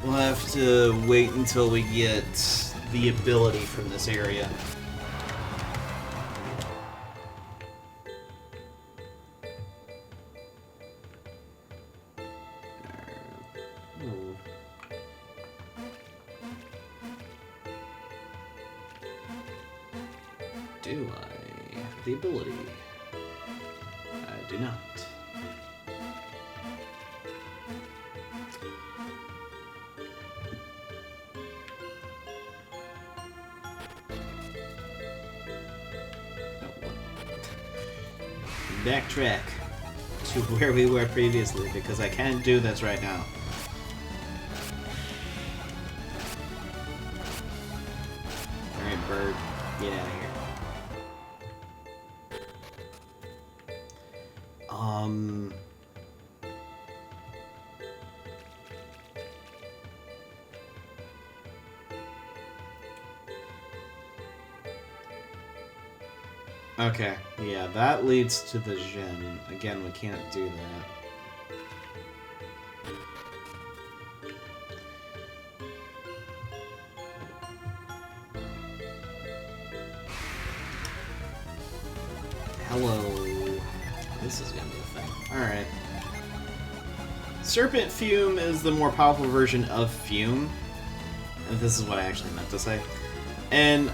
We'll have to wait until we get the ability from this area. Do I have the ability? I do not. Backtrack to where we were previously, because I can't do this right now. Alright, bird, get out of here. Okay, yeah, that leads to the Gen. Again, we can't do that. Hello. This is gonna be a thing. Alright. Serpent Fume is the more powerful version of Fume. And this is what I actually meant to say. And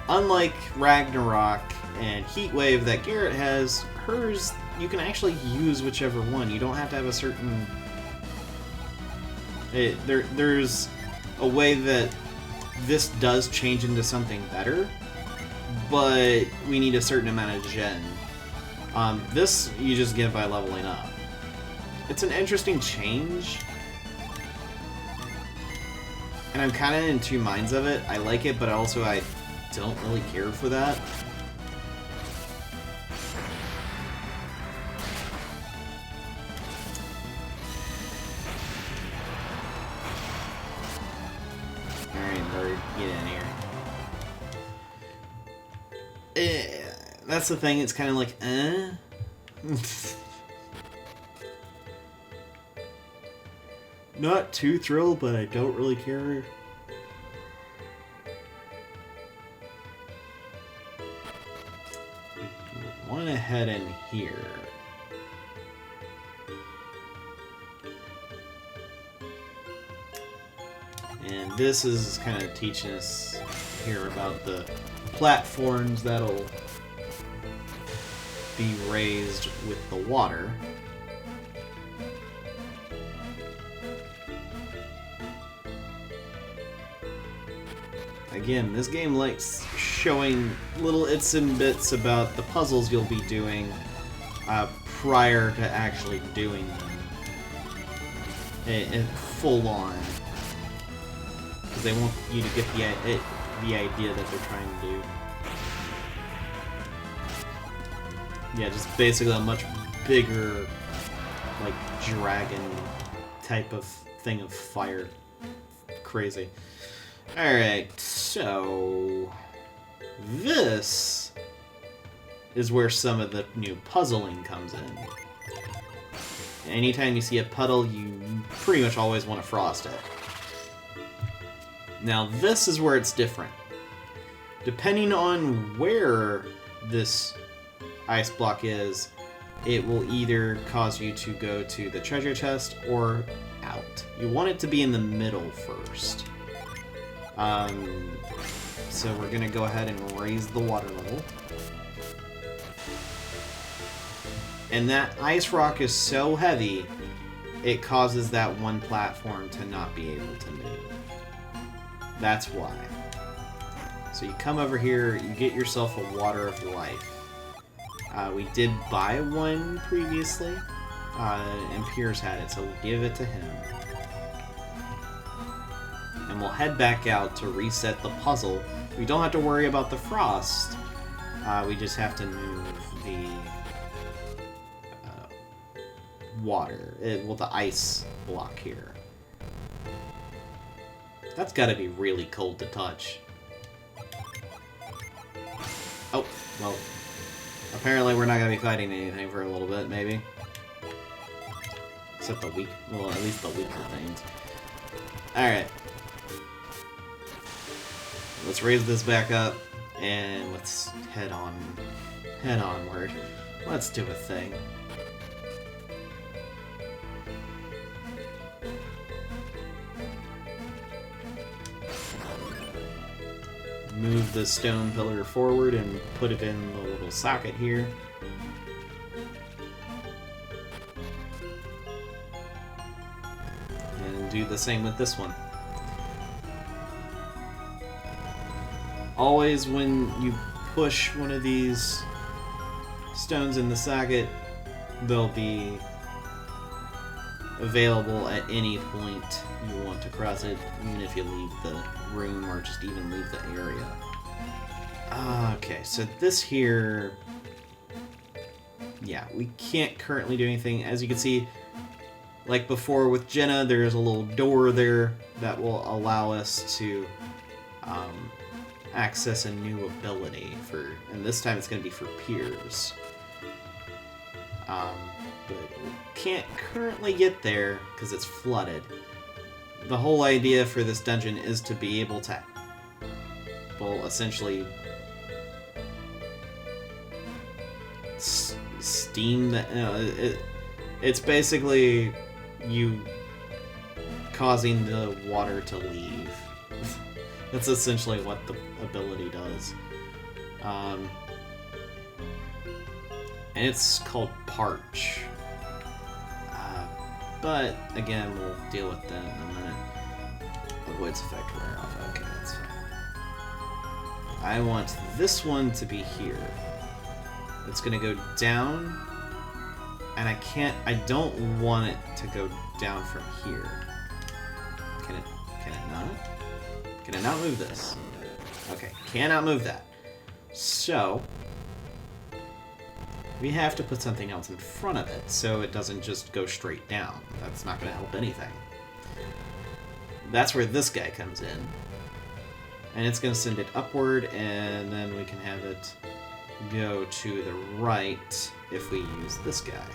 unlike Ragnarok and Heatwave that Garrett has, hers, you can actually use whichever one. You don't have to have a certain... There's a way that this does change into something better, but we need a certain amount of gen. This you just get by leveling up. It's an interesting change, and I'm kind of in two minds of it. I like it, but also I don't really care for that. Alright, bird, get in here. That's the thing, it's kind of like, Not too thrilled, but I don't really care. We want to head in here. And this is kind of teaching us here about the platforms that'll be raised with the water. Again, this game likes showing little its and bits about the puzzles you'll be doing prior to actually doing them. Full on. Because they want you to get the idea that they're trying to do. Yeah, just basically a much bigger, like, dragon type of thing of fire. Crazy. Alright, so... this is where some of the new puzzling comes in. Anytime you see a puddle, you pretty much always want to frost it. Now, this is where it's different. Depending on where this ice block is, it will either cause you to go to the treasure chest or out. You want it to be in the middle first. So we're gonna go ahead and raise the water level. And that ice rock is so heavy, it causes that one platform to not be able to move. That's why. So you come over here, you get yourself a Water of Life. We did buy one previously, and Piers had it, so we'll give it to him. And we'll head back out to reset the puzzle. We don't have to worry about the frost. We just have to move the water, the ice block here. That's gotta be really cold to touch. Oh, well, apparently we're not gonna be fighting anything for a little bit, maybe. Except the weak, well, at least the weaker things. Alright. Let's raise this back up, and let's head onward. Let's do a thing. Move the stone pillar forward and put it in the little socket here. And do the same with this one. Always when you push one of these stones in the socket, they'll be available at any point you want to cross it, even if you leave the room or just even leave the area. Okay, so this here... Yeah, we can't currently do anything. As you can see, like before with Jenna, there's a little door there that will allow us to access a new ability for, and this time it's going to be for Piers. But we can't currently get there because it's flooded. The whole idea for this dungeon is to be able to, well, essentially steam the, it's basically you causing the water to leave. That's essentially what the ability does. And it's called Parched. But, again, we'll deal with that in a minute. Avoids effect wear off. Okay, that's fine. I want this one to be here. It's gonna go down, and I don't want it to go down from here. Can it not? Can it not move this? Okay, cannot move that. So, we have to put something else in front of it so it doesn't just go straight down. That's not going to help anything. That's where this guy comes in. And it's going to send it upward, and then we can have it go to the right if we use this guy.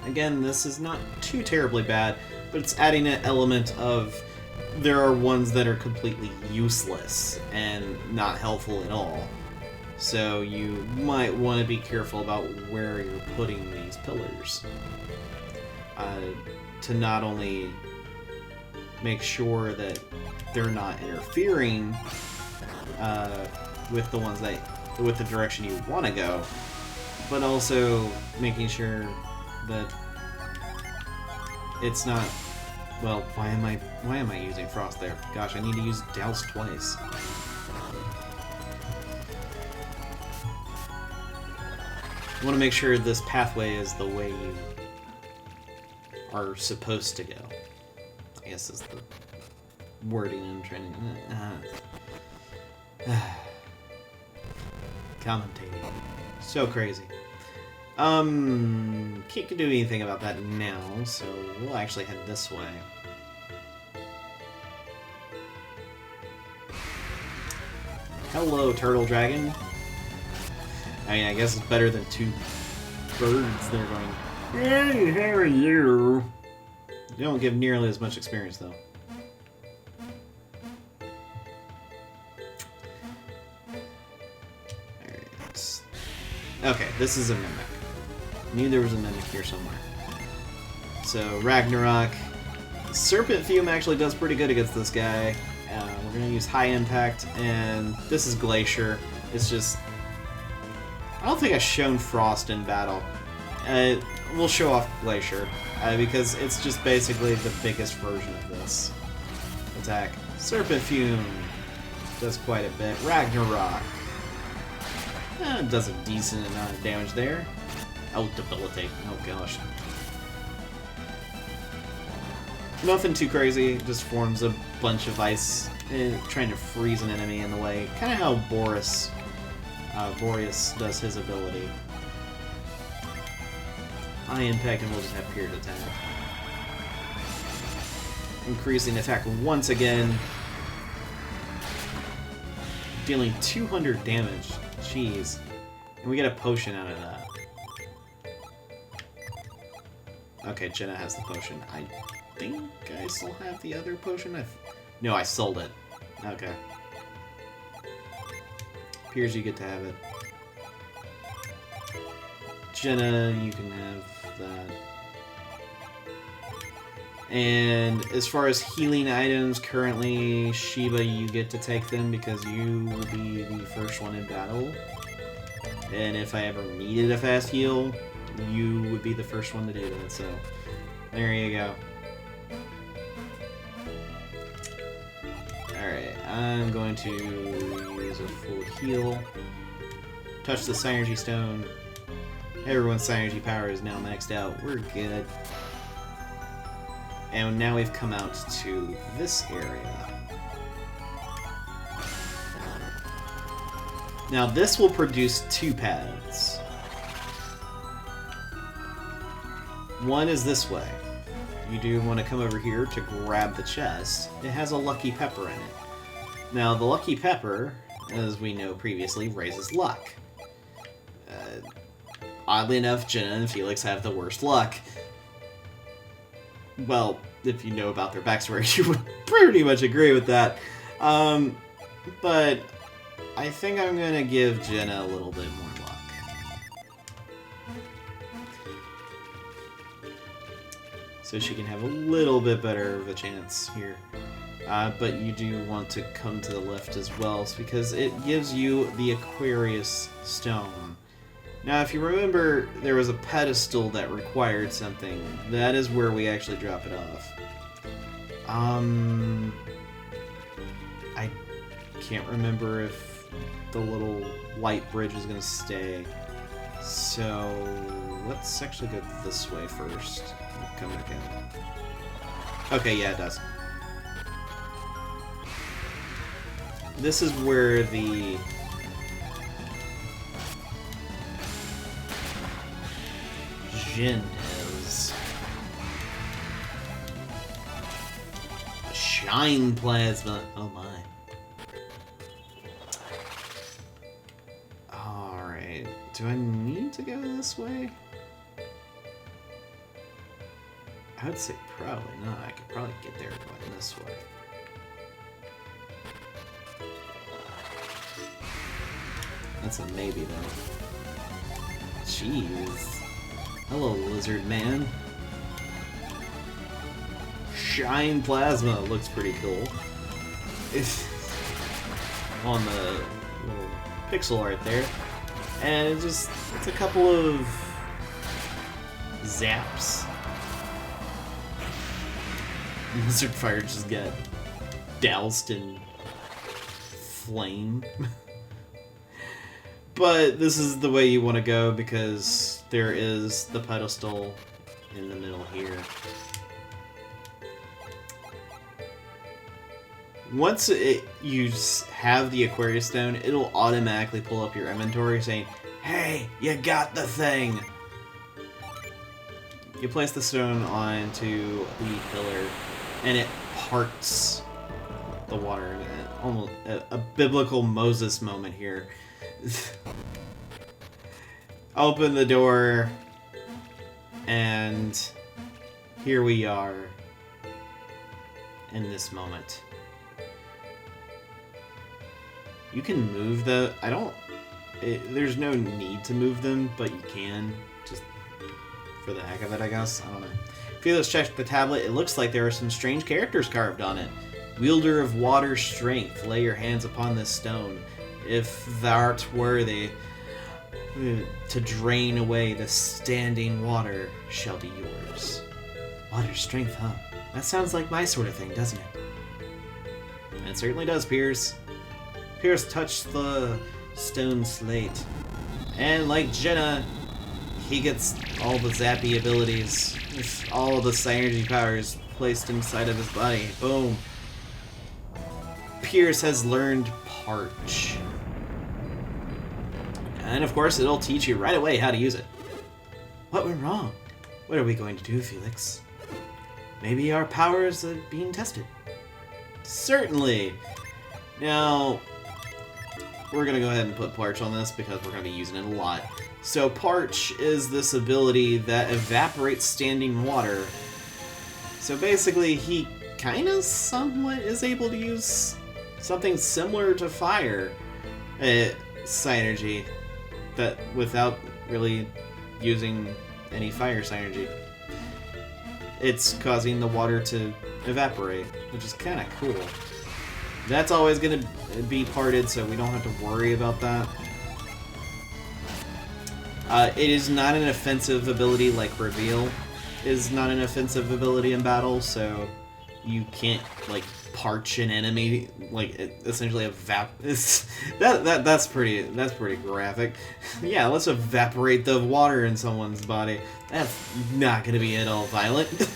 Again, this is not too terribly bad, but it's adding an element of there are ones that are completely useless and not helpful at all. So you might want to be careful about where you're putting these pillars. To not only make sure that they're not interfering with the ones with the direction you want to go, but also making sure that it's not. Well, why am I using frost there? Gosh, I need to use douse twice. I want to make sure this pathway is the way you are supposed to go. I guess is the wording I'm trying to... Commentating. So crazy. Can't do anything about that now, so we'll actually head this way. Hello, Turtle Dragon. I mean, I guess it's better than two birds that are going, "Hey, how are you?" They don't give nearly as much experience, though. Alright. Okay, this is a mimic. Knew there was a mimic here somewhere. So, Ragnarok. Serpent Fume actually does pretty good against this guy. We're going to use High Impact, and this is Glacier. It's just... I don't think I've shown Frost in battle. We'll show off Glacier, because it's just basically the biggest version of this attack. Serpent Fume does quite a bit. Ragnarok does a decent amount of damage there. Oh, Debilitate. Oh gosh. Nothing too crazy, just forms a bunch of ice, trying to freeze an enemy in the way. Kind of how Boreas does his ability. High Impact, and we'll just have Piers attack. Increasing attack once again. Dealing 200 damage. Jeez. And we get a potion out of that. Okay, Jenna has the potion. I think I still have the other potion. No, I sold it. Okay. Piers, you get to have it. Jenna, you can have that. And as far as healing items, currently, Shiva, you get to take them because you will be the first one in battle. And if I ever needed a fast heal, you would be the first one to do that, so there you go. Alright, I'm going to use a full heal. Touch the Psynergy Stone. Everyone's Psynergy power is now maxed out. We're good. And now we've come out to this area. Now this will produce two paths. One is this way. You do want to come over here to grab the chest. It has a lucky pepper in it. Now the lucky pepper, as we know previously, raises luck. Oddly enough, Jenna and Felix have the worst luck. Well, if you know about their backstory, you would pretty much agree with that. But I think I'm going to give Jenna a little bit more luck. So she can have a little bit better of a chance here. But you do want to come to the left as well, because it gives you the Aquarius Stone. Now, if you remember, there was a pedestal that required something. That is where we actually drop it off. I can't remember if the little light bridge is going to stay. So, let's actually go this way first. Come back in. Okay, yeah, it does. This is where the Jin is. Shine plasma. Oh my. Alright. Do I need to go this way? I would say probably not. I could probably get there going this way. That's a maybe though. Jeez. Hello, lizard man. Shine plasma looks pretty cool. It's on the little pixel art there. And it's a couple of zaps. Lizard fire just got doused in flame. But this is the way you want to go because there is the pedestal in the middle here. Once you have the Aquarius Stone, it'll automatically pull up your inventory saying, "Hey, you got the thing!" You place the stone onto the pillar, and it parts the water. Almost a biblical Moses moment here. Open the door, and here we are in this moment. You can move there's no need to move them, but you can, just for the heck of it, I guess. I don't know. Felix checked the tablet. It looks like there are some strange characters carved on it. Wielder of water strength, lay your hands upon this stone. If thou art worthy to drain away the standing water, shall be yours. Water strength, huh? That sounds like my sort of thing, doesn't it? It certainly does, Piers. Piers touched the stone slate. And like Jenna, he gets all the zappy abilities. With all the Psynergy powers placed inside of his body. Boom. Piers has learned Parched. And of course, it'll teach you right away how to use it. What went wrong? What are we going to do, Felix? Maybe our powers are being tested. Certainly. Now, we're going to go ahead and put Parch on this because we're going to be using it a lot. So Parch is this ability that evaporates standing water. So basically, he kind of somewhat is able to use something similar to fire at Psynergy, that without really using any fire Psynergy. It's causing the water to evaporate, which is kind of cool. That's always going to be parted, so we don't have to worry about that. It is not an offensive ability like Reveal is not an offensive ability in battle, so you can't, like, parch an enemy, like, essentially that's pretty graphic. Yeah, let's evaporate the water in someone's body. That's not gonna be at all violent.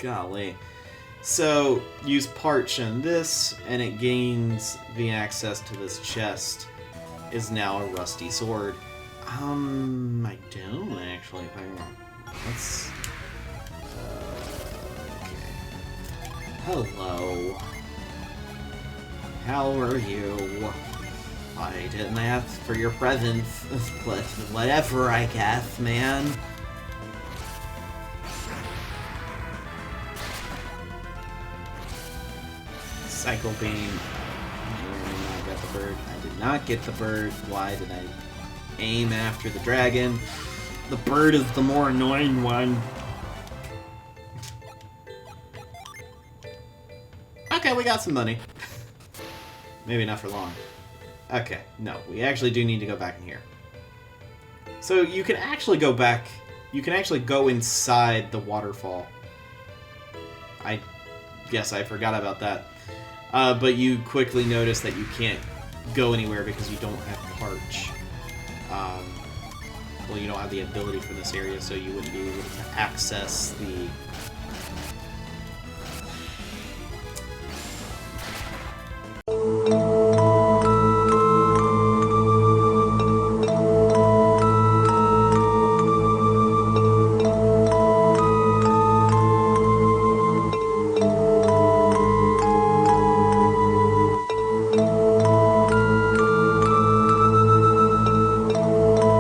Golly. So, use Parch on this, and it gains the access to this chest. Is now a rusty sword. I don't actually. Let's. Okay. Hello. How are you? I didn't ask for your presence, but whatever, I guess, man. Cycle beam. I got the bird. I did not get the bird. Why did I aim after the dragon? The bird is the more annoying one. Okay, we got some money. Maybe not for long. Okay, no, we actually do need to go back in here. So you can actually go back. You can actually go inside the waterfall. I guess I forgot about that. But you quickly notice that you can't go anywhere because you don't have Parch. Well, you don't have the ability for this area, so you wouldn't be able to access the